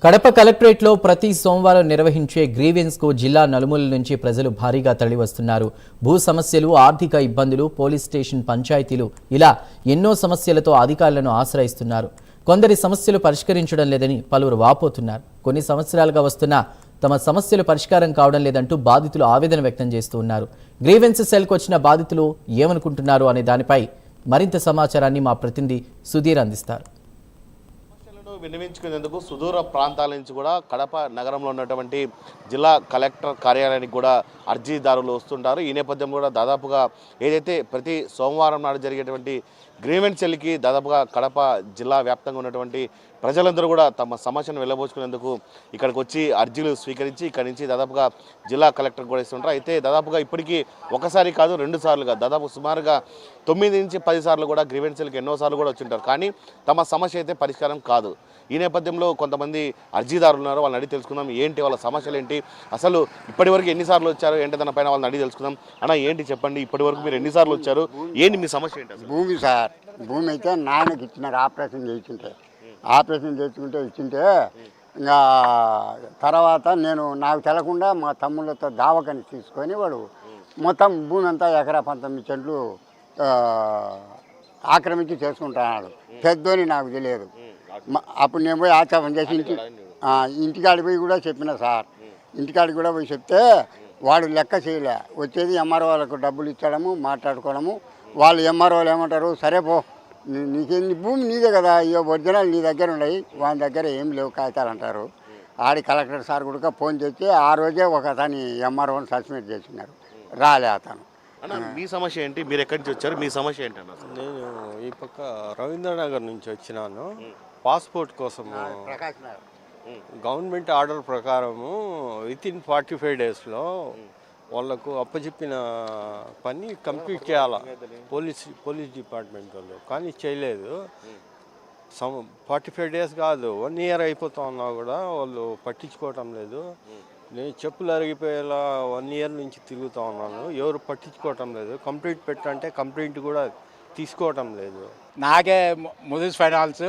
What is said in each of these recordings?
కడప కలెక్టరేట్లో ప్రతి సోమవారం నిర్వహించే గ్రీవెన్స్ కు జిల్లా నలుమూలల నుంచి ప్రజలు భారీగా తరలివస్తున్నారు. భూ సమస్యలు, ఆర్థిక ఇబ్బందులు, పోలీస్ స్టేషన్, పంచాయతీలు ఇలా ఎన్నో సమస్యలతో అధికారులను ఆశ్రయిస్తున్నారు. కొందరి సమస్యలు పరిష్కరించడం లేదని పలువురు వాపోతున్నారు. కొన్ని సంవత్సరాలుగా వస్తున్న తమ సమస్యలు పరిష్కారం కావడం లేదంటూ బాధితులు ఆవేదన వ్యక్తం చేస్తూ ఉన్నారు. గ్రీవెన్స్ సెల్కు వచ్చిన బాధితులు ఏమనుకుంటున్నారు అనే దానిపై మరింత సమాచారాన్ని మా ప్రతినిధి సుధీర్ అందిస్తారు. విన్నవించుకునేందుకు సుదూర ప్రాంతాల నుంచి కూడా కడప నగరంలో ఉన్నటువంటి జిల్లా కలెక్టర్ కార్యాలయానికి కూడా అర్జీదారులు వస్తుంటారు. ఈ నేపథ్యంలో కూడా దాదాపుగా ఏదైతే ప్రతి సోమవారం నాడు జరిగేటువంటి గ్రీవెన్స్ సెల్కి దాదాపుగా కడప జిల్లా వ్యాప్తంగా ఉన్నటువంటి ప్రజలందరూ కూడా తమ సమస్యను వెళ్ళబోచుకునేందుకు ఇక్కడికి వచ్చి అర్జీలు స్వీకరించి ఇక్కడి నుంచి దాదాపుగా జిల్లా కలెక్టర్ కూడా ఇస్తుంటారు. అయితే దాదాపుగా ఇప్పటికీ ఒకసారి కాదు 2 సార్లుగా దాదాపు సుమారుగా 9 నుంచి 10 సార్లు కూడా గ్రీవెన్స్ సెల్కి ఎన్నోసార్లు కూడా వచ్చింటారు. కానీ తమ సమస్య అయితే పరిష్కారం కాదు. ఈ నేపథ్యంలో కొంతమంది అర్జీదారులు ఉన్నారు. వాళ్ళని అడిగి తెలుసుకుందాం ఏంటి వాళ్ళ సమస్యలు ఏంటి, అసలు ఇప్పటివరకు ఎన్నిసార్లు వచ్చారు ఏంటి దానిపైన వాళ్ళని అడిగి తెలుసుకుందాం. అన్న ఏంటి చెప్పండి, ఇప్పటివరకు మీరు ఎన్నిసార్లు వచ్చారు, ఏంటి మీ సమస్య ఏంటి? భూమి సార్, భూమి అయితే నాయనకి ఇచ్చినారు. ఆపరేషన్ చేసుకుంటే ఇచ్చింటే ఇంకా తర్వాత నాకు తెలకుండా మా తమ్ముళ్ళతో దావకని తీసుకొని వాడు మొత్తం భూమి అంతా ఎకరా 19 సెంట్లు ఆక్రమించి చేసుకుంటున్నాడు. పెద్దోని నాకు తెలియదు. అప్పుడు నేను పోయి ఆచారం చేసి ఇంటికాడికి పోయి కూడా చెప్పిన సార్. ఇంటికాడికి కూడా పోయి చెప్తే వాడు లెక్క చేయలే. వచ్చేది ఎంఆర్ఓ వాళ్ళకు డబ్బులు ఇచ్చడము, మాట్లాడుకోవడము. వాళ్ళు ఎంఆర్ఓలు ఏమంటారు, సరే పో నీకేంది భూమి నీదే కదా, ఇక ఒరిజినల్ నీ దగ్గర ఉన్నాయి, వాని దగ్గర ఏం లేవు కాగితాలు అంటారు. ఆడి కలెక్టర్ సార్ కూడా ఫోన్ చేసి ఆ రోజే ఒక అతని ఎంఆర్ఓని సస్పెండ్ చేసినారు. రాలే అతను. మీ సమస్య ఏంటి, మీరు ఎక్కడి నుంచి వచ్చారు, మీ సమస్య ఏంటి అన్న? నేను ఈ పక్క రవీంద్రనగర్ నుంచి వచ్చినాను. పాస్పోర్ట్ కోసము గవర్నమెంట్ ఆర్డర్ ప్రకారము వితిన్ 45 డేస్లో వాళ్ళకు అప్పచెప్పిన పని కంప్లీట్ చేయాలి పోలీస్ డిపార్ట్మెంట్ వాళ్ళు, కానీ చేయలేదు. 45 డేస్ కాదు, 1 ఇయర్ అయిపోతా ఉన్నా కూడా వాళ్ళు పట్టించుకోవటం లేదు. నేను చెప్పులు అరిగిపోయేలా 1 ఇయర్ నుంచి తిరుగుతూ ఉన్నాను, ఎవరు పట్టించుకోవటం లేదు. కంప్లీట్ పెట్టంటే కంప్లీట్ కూడా తీసుకోవటం లేదు. నాకే ముదుస్ ఫైనాన్స్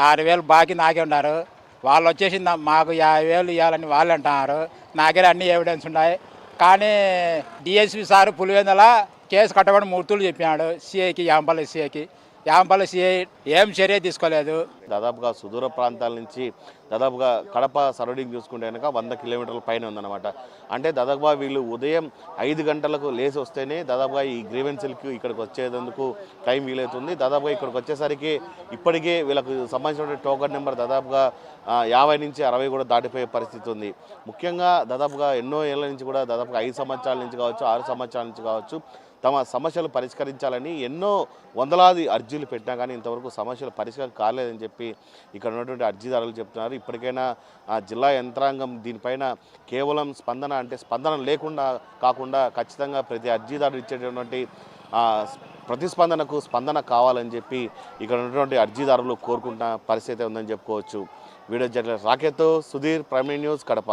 6,000 బాకీ నాకే ఉన్నారు. వాళ్ళు వచ్చేసి మాకు 50,000 ఇవ్వాలని వాళ్ళు అంటున్నారు. నాకే అన్ని ఎవిడెన్స్ ఉన్నాయి. కానీ డిఎస్పీ సారు పులివెందుల కేసు కట్టబడి మూర్తులు చెప్పినాడు సిఐకి, యాంపల్లి సిఐ ఏం చర్య తీసుకోలేదు. దాదాపుగా సుదూర ప్రాంతాల నుంచి దాదాపుగా కడప సరౌండింగ్ చూసుకుంటే కనుక 100 కిలోమీటర్ల పైన ఉందన్నమాట. అంటే దాదాపుగా వీళ్ళు ఉదయం 5 గంటలకు లేచి వస్తేనే దాదాపుగా ఈ గ్రీవెన్స్ సెల్కి ఇక్కడికి వచ్చేందుకు టైం వీలవుతుంది. దాదాపుగా ఇక్కడికి వచ్చేసరికి ఇప్పటికే వీళ్ళకు సంబంధించిన టోకన్ నెంబర్ దాదాపుగా 50 నుంచి 60 కూడా దాటిపోయే పరిస్థితి ఉంది. ముఖ్యంగా దాదాపుగా ఎన్నో ఏళ్ళ నుంచి కూడా దాదాపుగా 5 సంవత్సరాల నుంచి కావచ్చు, 6 సంవత్సరాల నుంచి కావచ్చు తమ సమస్యలు పరిష్కరించాలని ఎన్నో వందలాది అర్జీలు పెట్టినా కానీ ఇంతవరకు సమస్యలు పరిష్కారం కాలేదని చెప్పి ఇక్కడ ఉన్నటువంటి అర్జీదారులు చెప్తున్నారు. ఇప్పటికైనా జిల్లా యంత్రాంగం దీనిపైన కేవలం స్పందన లేకుండా కాకుండా ఖచ్చితంగా ప్రతి అర్జీదారులు ఇచ్చేటటువంటి ప్రతిస్పందనకు స్పందన కావాలని చెప్పి ఇక్కడ ఉన్నటువంటి అర్జీదారులు కోరుకుంటున్న పరిస్థితి ఉందని చెప్పుకోవచ్చు. వీడియో జర్నలిస్ట్ రాకేత్తో సుధీర్, ప్రైమ్ న్యూస్, కడప.